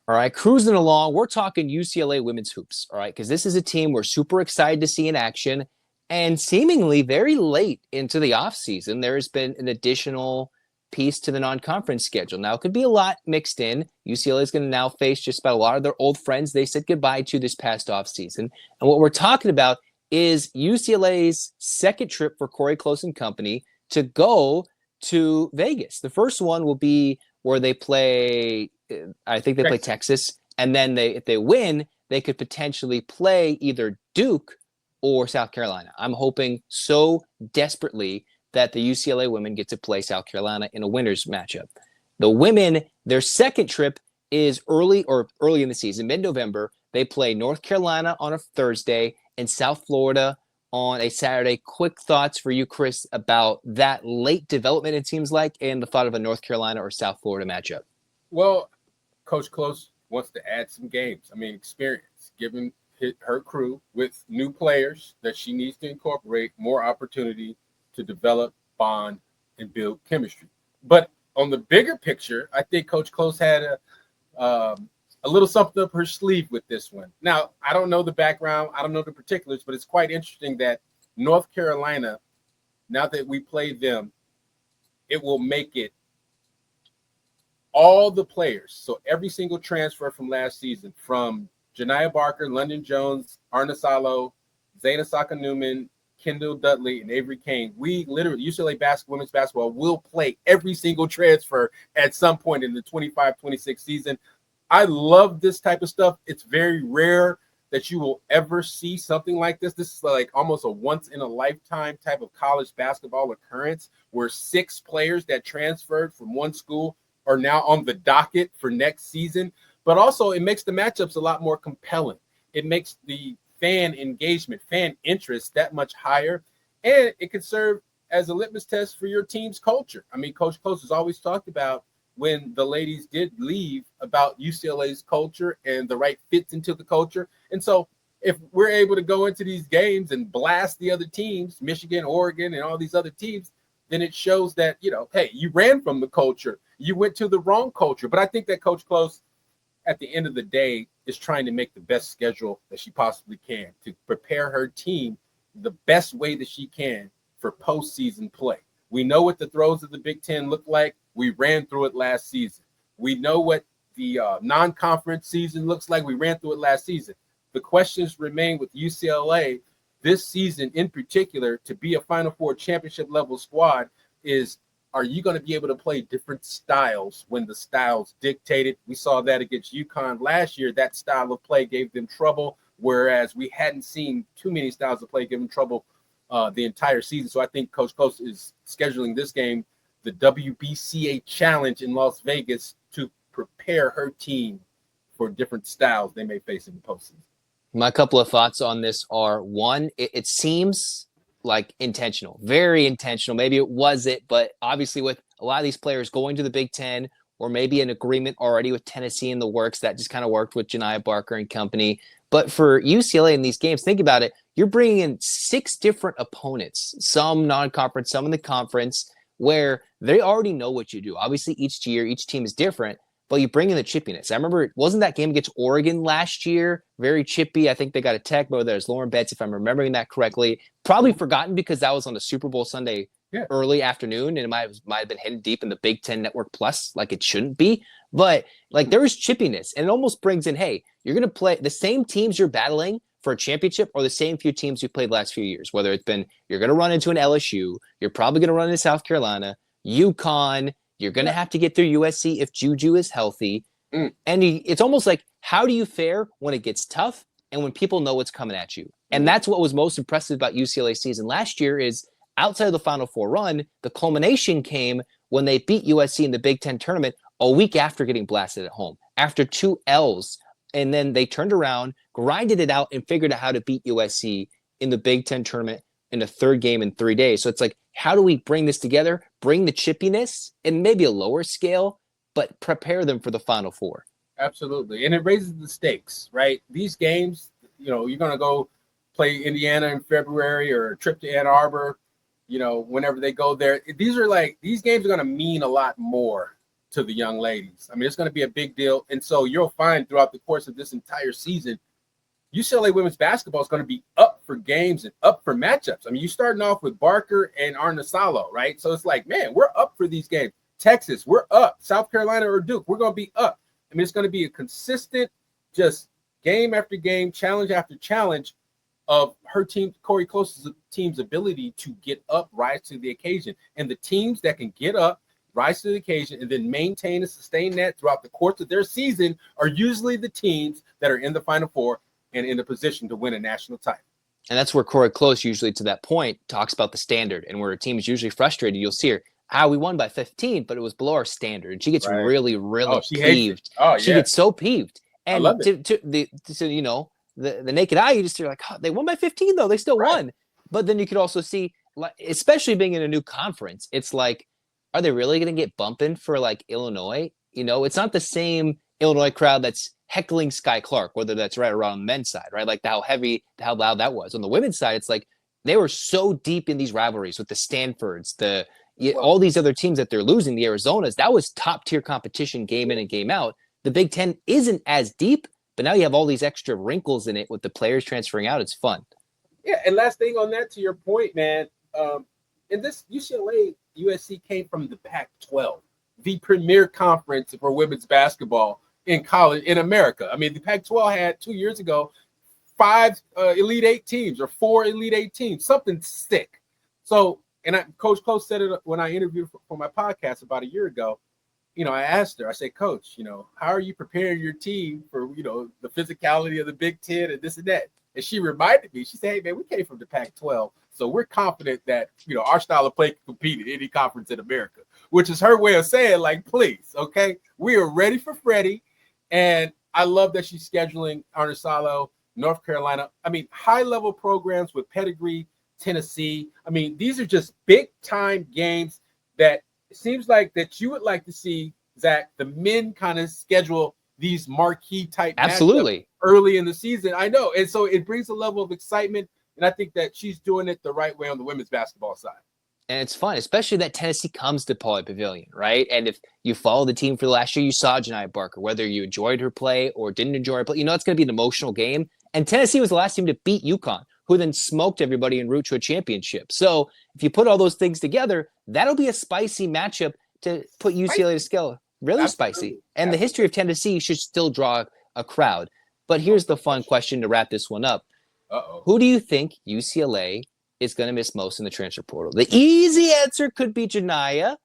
All right, cruising along. We're talking UCLA women's hoops. All right, because this is a team we're super excited to see in action. And seemingly very late into the offseason, there has been an additional piece to the non-conference schedule. Now, it could be a lot mixed in. UCLA is going to now face just about a lot of their old friends they said goodbye to this past offseason. And what we're talking about is UCLA's second trip for Corey Close and company to go to Vegas. The first one will be where they play, I think they play Texas, and then if they win, they could potentially play either Duke or South Carolina. I'm hoping so desperately that the UCLA women get to play South Carolina in a winners matchup. The women, their second trip is early in the season, mid-November. They play North Carolina on a Thursday and South Florida on a Saturday. Quick thoughts for you, Chris, about that late development, it seems like, and the thought of a North Carolina or South Florida matchup. Well, Coach Close wants to add some games. Experience, giving her crew with new players that she needs to incorporate more opportunity to develop, bond, and build chemistry. But on the bigger picture, I think Coach Close had a little something up her sleeve with this one. Now, I don't know the background. I don't know the particulars, but it's quite interesting that North Carolina, now that we play them, it will make it all the players. So every single transfer from last season, from Janiah Barker, Londynn Jones, Arna Salo, Zayna Saka-Newman, Kendall Dudley, and Avery Kane, we literally, UCLA women's basketball will play every single transfer at some point in the 25-26 season. I love this type of stuff. It's very rare that you will ever see something like this. This is like almost a once-in-a-lifetime type of college basketball occurrence where 6 players that transferred from one school are now on the docket for next season. But also, it makes the matchups a lot more compelling. It makes the fan engagement, fan interest that much higher. And it could serve as a litmus test for your team's culture. Coach Close has always talked about, when the ladies did leave, about UCLA's culture and the right fits into the culture. And so if we're able to go into these games and blast the other teams, Michigan, Oregon, and all these other teams, then it shows that, hey, you ran from the culture. You went to the wrong culture. But I think that Coach Close, at the end of the day, is trying to make the best schedule that she possibly can to prepare her team the best way that she can for postseason play. We know what the throes of the Big Ten look like. We ran through it last season. We know what the non-conference season looks like. We ran through it last season. The questions remain with UCLA this season in particular, to be a Final Four championship level squad, is, are you going to be able to play different styles when the styles dictate it? We saw that against UConn last year. That style of play gave them trouble, whereas we hadn't seen too many styles of play give them trouble the entire season. So I think Coach Close is scheduling this game, the WBCA Challenge in Las Vegas, to prepare her team for different styles they may face in the postseason. My couple of thoughts on this are, one, it seems like intentional, very intentional. Maybe it wasn't, but obviously with a lot of these players going to the Big Ten, or maybe an agreement already with Tennessee in the works, that just kind of worked with Janiah Barker and company. But for UCLA in these games, think about it. You're bringing in 6 different opponents, some non-conference, some in the conference, where they already know what you do. Obviously, each year, each team is different, but you bring in the chippiness. I remember, wasn't that game against Oregon last year very chippy? I think they got a tech, but there's Lauren Betts, if I'm remembering that correctly. Probably forgotten because that was on the Super Bowl Sunday early afternoon, and it might have been hidden deep in the Big Ten Network Plus, like it shouldn't be. But like, there is chippiness, and it almost brings in, hey, you're going to play the same teams you're battling for a championship, or the same few teams you played last few years, whether it's been, you're going to run into an LSU, you're probably going to run into South Carolina, UConn, you're going to have to get through USC if Juju is healthy. And it's almost like, how do you fare when it gets tough and when people know what's coming at you? And that's what was most impressive about UCLA's season last year, is outside of the Final Four run, the culmination came when they beat USC in the Big Ten tournament a week after getting blasted at home, after 2 L's. And then they turned around, grinded it out, and figured out how to beat USC in the Big Ten tournament in the 3rd game in 3 days. So it's like, how do we bring this together, bring the chippiness, and maybe a lower scale, but prepare them for the Final Four? Absolutely. And it raises the stakes, right? These games, you're going to go play Indiana in February, or a trip to Ann Arbor, whenever they go there. These games are going to mean a lot more to the young ladies. I mean, it's going to be a big deal. And so you'll find throughout the course of this entire season, UCLA women's basketball is going to be up for games and up for matchups. I mean, you're starting off with Barker and Arnasalo, right? So it's like, man, we're up for these games. Texas, we're up. South Carolina or Duke, we're going to be up. I mean, it's going to be a consistent, just game after game, challenge after challenge of her team, Corey Close's team's ability to get up, rise to the occasion. And the teams that can get up, rise to the occasion, and then maintain and sustain that throughout the course of their season are usually the teams that are in the Final Four and in a position to win a national title. And that's where Corey Close usually, to that point, talks about the standard, and where a team is usually frustrated. You'll see her, we won by 15, but it was below our standard. And she gets really, really peeved. She gets so peeved. And to you know, the naked eye, you just are like, oh, they won by 15 though. They still won. But then you could also see, especially being in a new conference, it's like, are they really going to get bumping for like Illinois? You know, it's not the same Illinois crowd that's heckling Sky Clark, whether that's right or wrong on the men's side, right? Like how loud that was. On the women's side, it's like they were so deep in these rivalries with the Stanfords, all these other teams that they're losing, the Arizonas. That was top tier competition game in and game out. The Big Ten isn't as deep, but now you have all these extra wrinkles in it with the players transferring out. It's fun. Yeah, and last thing on that, to your point, man, in this UCLA, USC came from the Pac-12, the premier conference for women's basketball in college in America. I mean, the Pac-12 had 2 years ago 5 Elite Eight teams or 4 Elite Eight teams, something sick. So, and Coach Close said it when I interviewed for my podcast about a year ago. You know, I asked her, I said, Coach, you know, how are you preparing your team for, you know, the physicality of the Big Ten and this and that? And she reminded me, she said, hey, man, we came from the Pac-12. So we're confident that, you know, our style of play can compete in any conference in America, which is her way of saying, like, please, okay, we are ready for Freddie. And I love that she's scheduling Arnasalo, North Carolina. I mean, high-level programs with pedigree, Tennessee. I mean, these are just big-time games that it seems like that you would like to see, Zach, the men kind of schedule these marquee-type absolutely early in the season. I know. And so it brings a level of excitement, and I think that she's doing it the right way on the women's basketball side. And it's fun, especially that Tennessee comes to Pauley Pavilion, right? And if you follow the team for the last year, you saw Janiah Barker, whether you enjoyed her play or didn't enjoy her play, you know it's going to be an emotional game. And Tennessee was the last team to beat UConn, who then smoked everybody en route to a championship. So if you put all those things together, that'll be a spicy matchup to put UCLA to scale. Really spicy. And the history of Tennessee should still draw a crowd. But here's the fun question to wrap this one up. Who do you think UCLA is going to miss most in the transfer portal? The easy answer could be Janiah,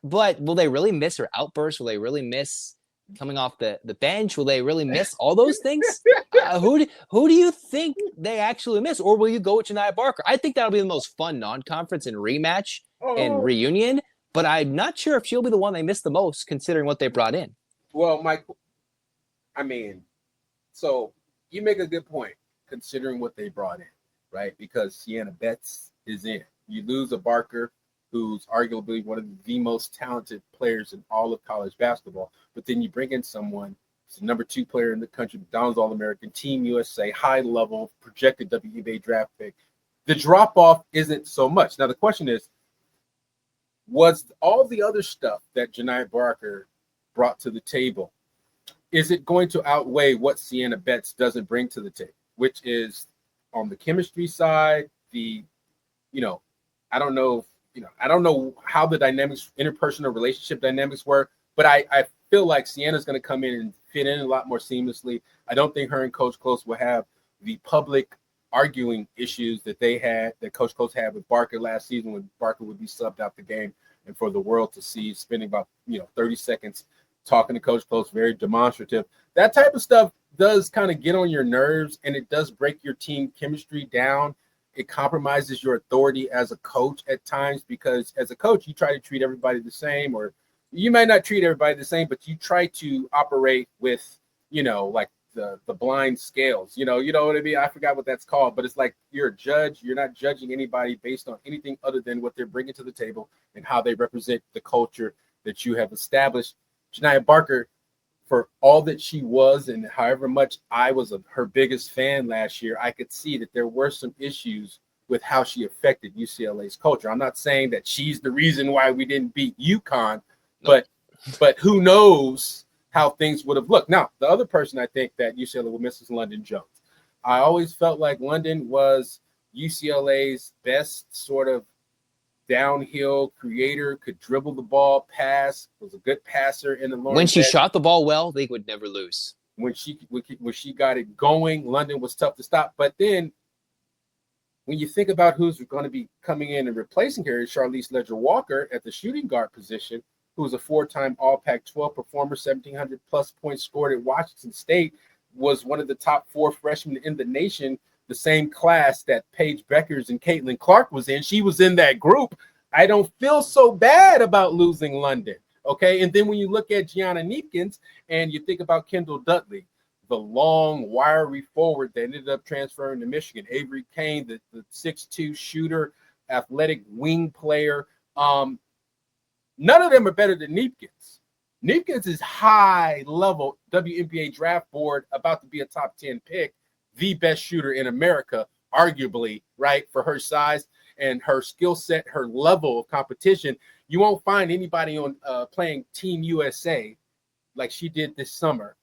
but will they really miss her outburst? Will they really miss coming off the bench? Will they really miss all those things? Who do you think they actually miss? Or will you go with Janiah Barker? I think that'll be the most fun non-conference and rematch and reunion, but I'm not sure if she'll be the one they miss the most considering what they brought in. Well, Mike, I mean, so you make a good point considering what they brought in, right? Because Sienna Betts is in. You lose a Barker who's arguably one of the most talented players in all of college basketball, but then you bring in someone who's the number 2 player in the country, McDonald's All-American, Team USA, high-level, projected WNBA draft pick. The drop-off isn't so much. Now, the question is, was all the other stuff that Janiah Barker brought to the table, is it going to outweigh what Sienna Betts doesn't bring to the table, which is on the chemistry side, I don't know how the dynamics, interpersonal relationship dynamics were, but I feel like Sienna's going to come in and fit in a lot more seamlessly. I don't think her and Coach Close will have the public arguing issues that Coach Close had with Barker last season when Barker would be subbed out the game and for the world to see, spending about 30 seconds talking to Coach Close, very demonstrative. That type of stuff does kind of get on your nerves, and it does break your team chemistry down. It compromises your authority as a coach at times, because as a coach, you try to treat everybody the same, or you might not treat everybody the same, but you try to operate with, like the blind scales, you know what I mean? I forgot what that's called, but it's like you're a judge. You're not judging anybody based on anything other than what they're bringing to the table and how they represent the culture that you have established. Janiah Barker, for all that she was and however much I was her biggest fan last year, I could see that there were some issues with how she affected UCLA's culture. I'm not saying that she's the reason why we didn't beat UConn, but But who knows how things would have looked. Now, the other person I think that UCLA will miss is Londynn Jones. I always felt like Londynn was UCLA's best sort of downhill creator, could dribble the ball, pass, was a good passer in the Lawrence. When she shot the ball well, they would never lose. When she got it going, Londynn was tough to stop. But then when you think about who's going to be coming in and replacing her, Charlize Ledger-Walker at the shooting guard position, who was a 4-time All Pac-12 performer, 1,700 plus points scored at Washington State, was one of the top 4 freshmen in the nation, the same class that Paige Beckers and Caitlin Clark was in. She was in that group. I don't feel so bad about losing Londynn, okay? And then when you look at Gianna Neepkins and you think about Kendall Dudley, the long, wiry forward that ended up transferring to Michigan, Avery Kane, the 6'2 shooter, athletic wing player, none of them are better than Neepkins. Neepkins is high-level WNBA draft board, about to be a top 10 pick, the best shooter in America, arguably, right, for her size and her skill set, her level of competition. You won't find anybody on playing Team USA like she did this summer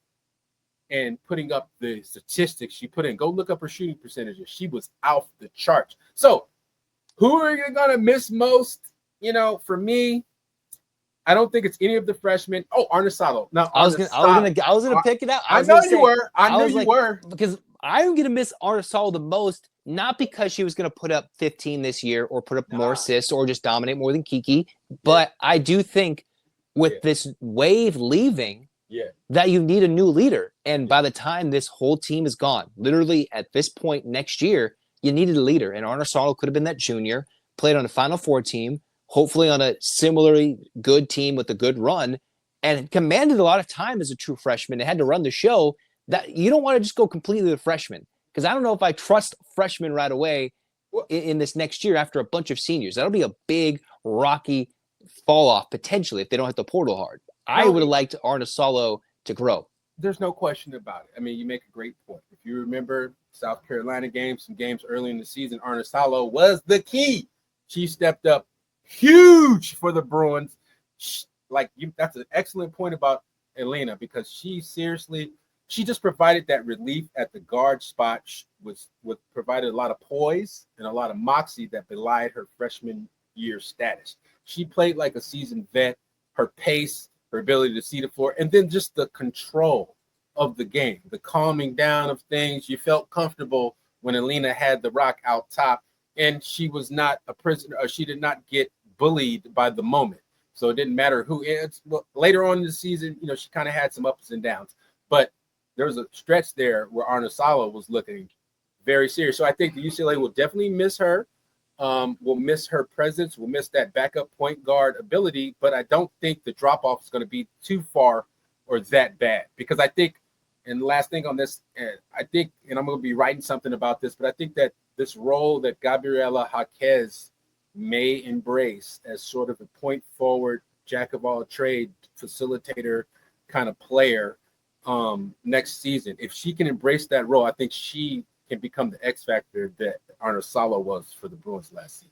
and putting up the statistics she put in. Go look up her shooting percentages. She was off the charts. So who are you going to miss most? You know, for me, I don't think it's any of the freshmen. Oh, Arnisalo. Now, I was gonna pick it out. I know you were. I knew you were. Because I'm gonna miss Arnisalo the most, not because she was gonna put up 15 this year or put up more assists or just dominate more than Kiki, but I do think with this wave leaving, that you need a new leader. And by the time this whole team is gone, literally at this point next year, you needed a leader. And Arnisalo could have been that junior, played on a Final Four team, hopefully on a similarly good team with a good run, and commanded a lot of time as a true freshman. They had to run the show. That you don't want to just go completely the freshman, because I don't know if I trust freshmen right away in this next year after a bunch of seniors. That'll be a big, rocky fall off potentially if they don't hit the portal hard. I would have liked Arnisalo to grow. There's no question about it. I mean, you make a great point. If you remember South Carolina games, some games early in the season, Arnisalo was the key. She stepped up huge for the Bruins. That's an excellent point about Elena, because she just provided that relief at the guard spot, provided a lot of poise and a lot of moxie that belied her freshman year status. She played like a seasoned vet. Her pace, her ability to see the floor, and then just the control of the game, the calming down of things. You felt comfortable when Elena had the rock out top, and she was not a prisoner, or she did not get bullied by the moment. So it didn't matter who. Later on in the season, you know, she kind of had some ups and downs, but there was a stretch there where Arnisalo was looking very serious. So I think the UCLA will definitely miss her. We'll miss her presence. We'll miss that backup point guard ability, but I don't think the drop off is going to be too far or that bad, because I think, and the last thing on this, I think, and I'm going to be writing something about this, but I think that this role that Gabriela Jaquez may embrace as sort of a point forward, jack of all trade, facilitator kind of player next season, if she can embrace that role, I think she can become the X factor that Arnisalo was for the Bruins last season.